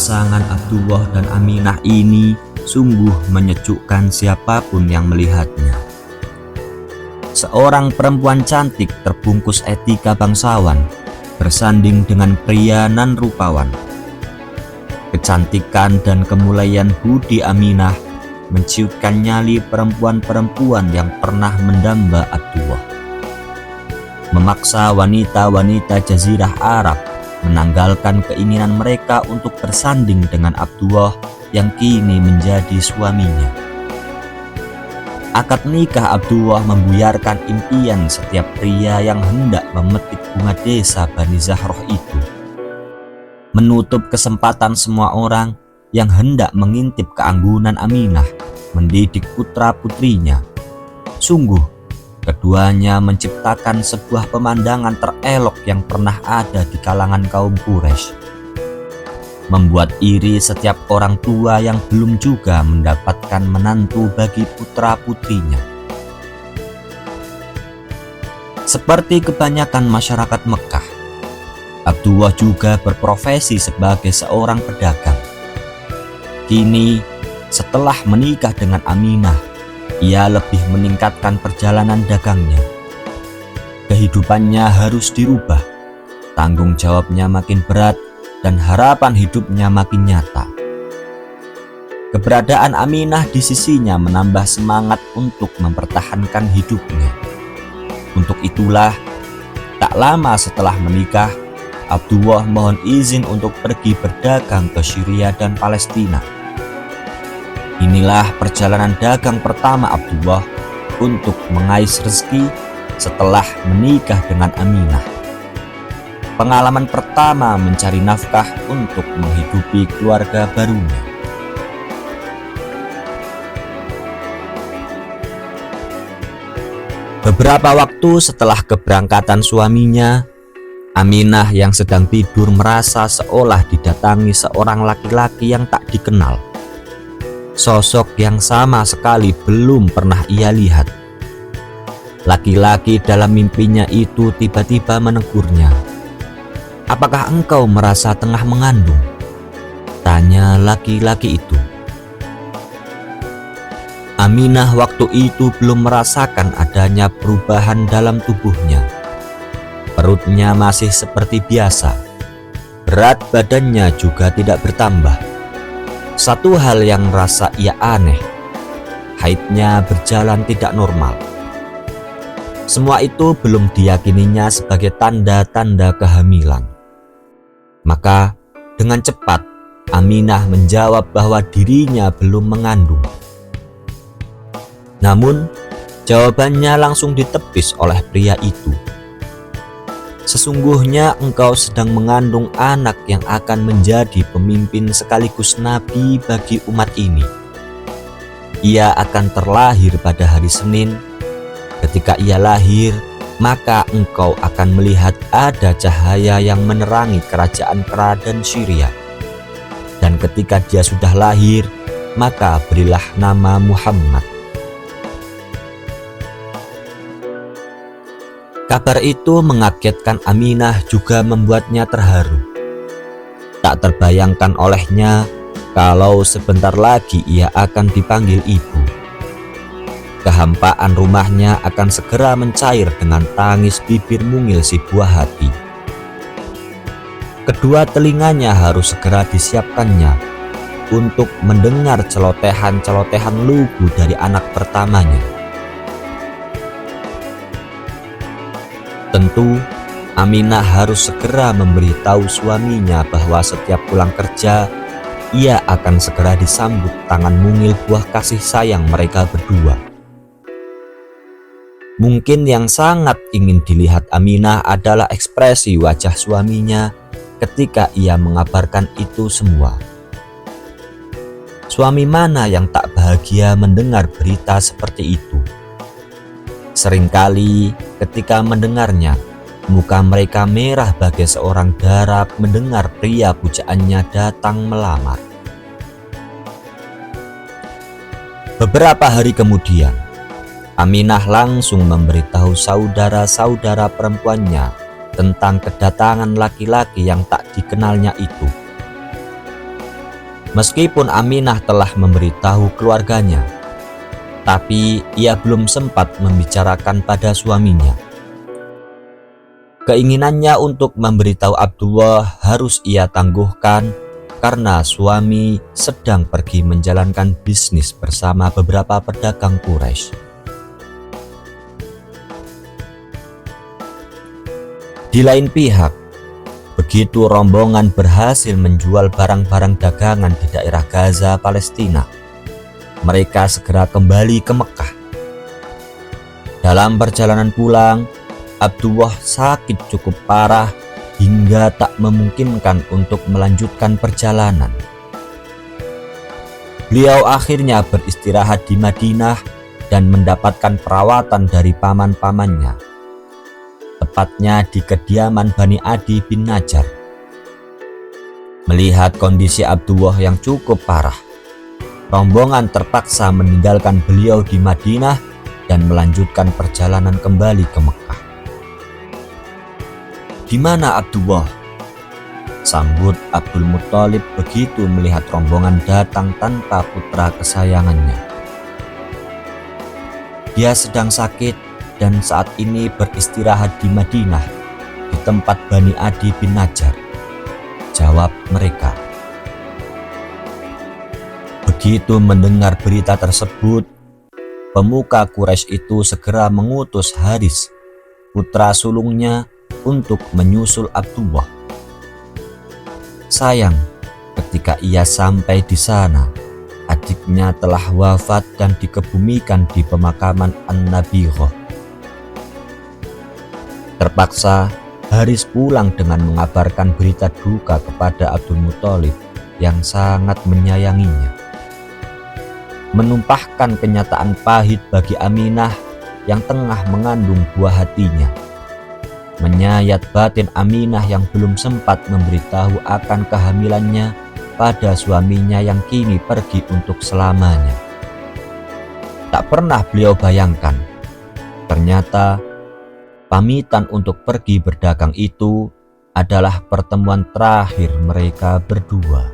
Pasangan Abdullah dan Aminah ini sungguh menyejukkan siapapun yang melihatnya. Seorang perempuan cantik terbungkus etika bangsawan bersanding dengan pria nan rupawan. Kecantikan dan kemulaian budi Aminah menciutkan nyali perempuan-perempuan yang pernah mendamba Abdullah. Memaksa wanita-wanita Jazirah Arab menanggalkan keinginan mereka untuk bersanding dengan Abdullah yang kini menjadi suaminya. Akad nikah Abdullah membuyarkan impian setiap pria yang hendak memetik bunga desa Bani Zahroh itu. Menutup kesempatan semua orang yang hendak mengintip keanggunan Aminah mendidik putra-putrinya. Sungguh, keduanya menciptakan sebuah pemandangan terelok yang pernah ada di kalangan kaum Quraisy, membuat iri setiap orang tua yang belum juga mendapatkan menantu bagi putra-putrinya. Seperti kebanyakan masyarakat Mekah, Abdullah juga berprofesi sebagai seorang pedagang. Kini, setelah menikah dengan Aminah, ia lebih meningkatkan perjalanan dagangnya. Kehidupannya harus dirubah, tanggung jawabnya makin berat, dan harapan hidupnya makin nyata. Keberadaan Aminah di sisinya menambah semangat untuk mempertahankan hidupnya. Untuk itulah, tak lama setelah menikah, Abdullah mohon izin untuk pergi berdagang ke Syria dan Palestina. Inilah perjalanan dagang pertama Abdullah untuk mengais rezeki setelah menikah dengan Aminah. Pengalaman pertama mencari nafkah untuk menghidupi keluarga barunya. Beberapa waktu setelah keberangkatan suaminya, Aminah yang sedang tidur merasa seolah didatangi seorang laki-laki yang tak dikenal. Sosok yang sama sekali belum pernah ia lihat. Laki-laki dalam mimpinya itu tiba-tiba menegurnya. "Apakah engkau merasa tengah mengandung?" tanya laki-laki itu. Aminah waktu itu belum merasakan adanya perubahan dalam tubuhnya. Perutnya masih seperti biasa. Berat badannya juga tidak bertambah. Satu hal yang merasa ia aneh, haidnya berjalan tidak normal. Semua itu belum diyakininya sebagai tanda-tanda kehamilan. Maka dengan cepat Aminah menjawab bahwa dirinya belum mengandung. Namun jawabannya langsung ditepis oleh pria itu. "Sesungguhnya engkau sedang mengandung anak yang akan menjadi pemimpin sekaligus nabi bagi umat ini. Ia akan terlahir pada hari Senin. Ketika ia lahir, maka engkau akan melihat ada cahaya yang menerangi kerajaan-kerajaan Syria. Dan ketika dia sudah lahir, maka berilah nama Muhammad." Kabar itu mengagetkan Aminah juga membuatnya terharu. Tak terbayangkan olehnya kalau sebentar lagi ia akan dipanggil ibu. Kehampaan rumahnya akan segera mencair dengan tangis bibir mungil si buah hati. Kedua telinganya harus segera disiapkannya untuk mendengar celotehan-celotehan lugu dari anak pertamanya. Tentu, Aminah harus segera memberitahu suaminya bahwa setiap pulang kerja, ia akan segera disambut tangan mungil buah kasih sayang mereka berdua. Mungkin yang sangat ingin dilihat Aminah adalah ekspresi wajah suaminya ketika ia mengabarkan itu semua. Suami mana yang tak bahagia mendengar berita seperti itu? Seringkali ketika mendengarnya, muka mereka merah bagai seorang darab mendengar pria pujaannya datang melamar. Beberapa hari kemudian, Aminah langsung memberitahu saudara-saudara perempuannya tentang kedatangan laki-laki yang tak dikenalnya itu. Meskipun Aminah telah memberitahu keluarganya, tapi ia belum sempat membicarakan pada suaminya. Keinginannya untuk memberitahu Abdullah harus ia tangguhkan karena suami sedang pergi menjalankan bisnis bersama beberapa pedagang Quraisy. Di lain pihak, begitu rombongan berhasil menjual barang-barang dagangan di daerah Gaza, Palestina, mereka segera kembali ke Mekah. Dalam perjalanan pulang, Abdullah sakit cukup parah hingga tak memungkinkan untuk melanjutkan perjalanan. Beliau akhirnya beristirahat di Madinah dan mendapatkan perawatan dari paman-pamannya, tepatnya di kediaman Bani Adi bin Najjar. Melihat kondisi Abdullah yang cukup parah, rombongan terpaksa meninggalkan beliau di Madinah dan melanjutkan perjalanan kembali ke Mekah. "Di mana Abdullah?" sambut Abdul Muthalib begitu melihat rombongan datang tanpa putra kesayangannya. "Dia sedang sakit dan saat ini beristirahat di Madinah di tempat Bani Adi bin Najjar," jawab mereka. Begitu mendengar berita tersebut, pemuka Quraisy itu segera mengutus Haris, putra sulungnya, untuk menyusul Abdullah. Sayang, ketika ia sampai di sana, adiknya telah wafat dan dikebumikan di pemakaman An-Nabirah. Terpaksa Haris pulang dengan mengabarkan berita duka kepada Abdul Muthalib yang sangat menyayanginya. Menumpahkan kenyataan pahit bagi Aminah yang tengah mengandung buah hatinya. Menyayat batin Aminah yang belum sempat memberitahu akan kehamilannya pada suaminya yang kini pergi untuk selamanya. Tak pernah beliau bayangkan, ternyata pamitan untuk pergi berdagang itu adalah pertemuan terakhir mereka berdua.